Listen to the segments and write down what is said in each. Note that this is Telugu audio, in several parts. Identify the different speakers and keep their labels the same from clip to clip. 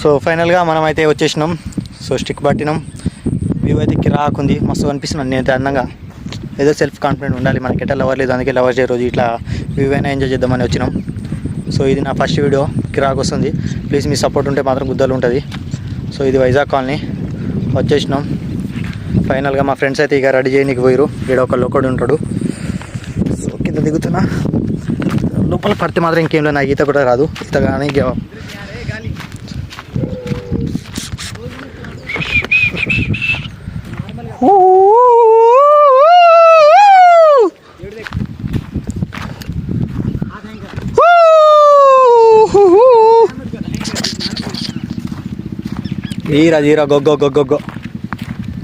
Speaker 1: సో ఫైనల్గా మనం అయితే వచ్చేసినాం. So stick పట్టినాం. వ్యూ అయితే కిరాకుంది, మస్తు అనిపిస్తున్నాను నేనైతే. అందంగా ఏదో సెల్ఫ్ కాన్ఫిడెంట్ ఉండాలి మనకి. ఎట్లా లవర్ లేదు, అందుకే లవర్ డే రోజు ఇట్లా వ్యూ అయినా ఎంజాయ్ చేద్దామని వచ్చినాం. సో ఇది నా ఫస్ట్ వీడియో, కిరాక్ వస్తుంది. ప్లీజ్ మీ సపోర్ట్ ఉంటే మాత్రం గుద్దలు ఉంటుంది. సో ఇది వైజాగ్ కాలనీ వచ్చేసినాం. ఫైనల్గా మా ఫ్రెండ్స్ అయితే ఇక రెడీ చేయడానికి పోయారు. ఇక్కడ ఒక లోకడు ఉంటాడు. సో కింద దిగుతున్నా. లోపల పడితే మాత్రం ఇంకేం లేదు, నాకు ఈత కూడా రాదు. ఈత కానీ జీరా జీరా గొగ్గో గొగ్గొగ్గో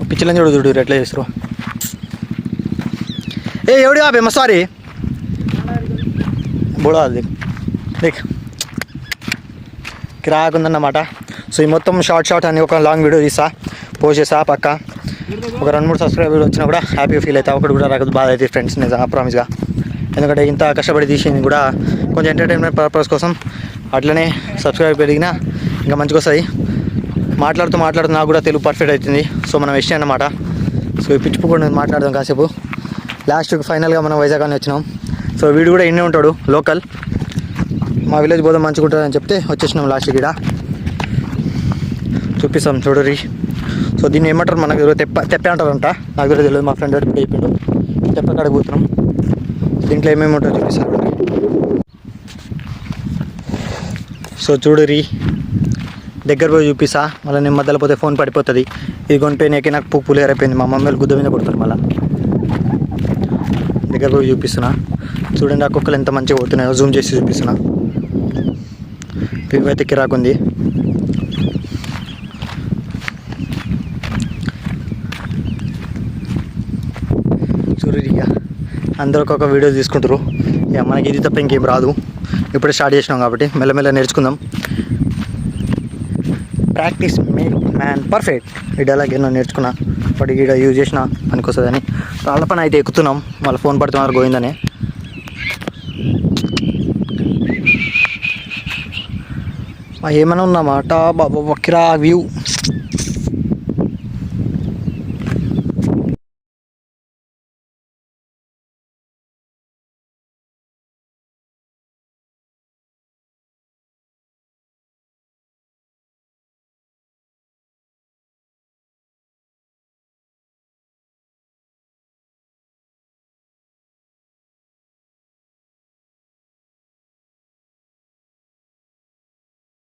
Speaker 1: పిచ్చిలని చూడు చూడు ఎట్లా చేస్తారు. ఎవడు ఆపేమా సారీ బోడా దేక్ కిరాకుందన్నమాట. సో ఈ మొత్తం షార్ట్ అని ఒక లాంగ్ వీడియో తీసా, పోస్ట్ చేసా. పక్క ఒక 2-3 సబ్స్క్రైబర్ వచ్చినా కూడా హ్యాపీగా ఫీల్ అవుతా. ఒకటి కూడా రాకపోతే బాధ అవుతుంది ఫ్రెండ్స్, నిజంగా ప్రామిస్గా. ఎందుకంటే ఇంత కష్టపడి తీసింది కూడా కొంచెం ఎంటర్టైన్మెంట్ పర్పస్ కోసం. అట్లనే సబ్స్క్రైబ్ పెరిగినా ఇంకా మంచిగా వస్తుంది. మాట్లాడుతూ నాకు కూడా తెలుగు పర్ఫెక్ట్ అవుతుంది. సో మనం వెస్ట్ అన్నమాట. సో ఈ పిచ్చిపోకుండా మాట్లాడదాం కాసేపు. లాస్ట్కి ఫైనల్గా మనం వైజాగ్ అని వచ్చినాం. సో వీడు కూడా ఇన్నే ఉంటాడు, లోకల్. మా విలేజ్ పోదాం మంచిగా ఉంటుందని చెప్తే వచ్చేసినాం లాస్ట్కి. ఇక్కడ చూపిస్తాం చూడరి. సో దీన్ని ఏమంటారు మనకు తెప్ప అంటారంట, నాకు కూడా తెలియదు. మా ఫ్రెండ్ ఇప్పుడు చెప్పిండు తెప్ప కాడ కూర్చున్నాం. దీంట్లో ఏమేమి ఉంటాయో చూపిస్తారు. సో చూడరి, దగ్గర పోయి చూపిస్తా. మళ్ళీ నేను మధ్యలో పోతే ఫోన్ పడిపోతుంది. ఇది కొనిపోయినాకే నాకు పులిహోర అయిపోయింది. మా మమ్మీ గుద్ద మీద కొడతారు. మళ్ళీ దగ్గర పోయి చూపిస్తున్నా. చూడండి ఆ కుక్కలు ఎంత మంచిగా పోతున్నాయో, జూమ్ చేసి చూపిస్తున్నా. వ్యూ అయితే కిరాకుంది. చూడండి ఇక అందరూ ఒక్కొక్క వీడియో తీసుకుంటారు. ఇక మనకి ఇది తప్ప ఇంకేం రాదు. ఇప్పుడే స్టార్ట్ చేసినాం కాబట్టి మెల్లమెల్ల నేర్చుకుందాం. Practice make man perfect. ఈ డైలాగ్ ఎన్నో నేర్చుకున్నా, బట్ ఈడ యూజ్ చేసిన పనికొస్తుందని. రాళ్ళ పని అయితే ఎక్కుతున్నాం. మళ్ళీ ఫోన్ పడితే మాత్రం పోయిందని. ఏమైనా ఉన్నమాట బాబా, కిరా వ్యూ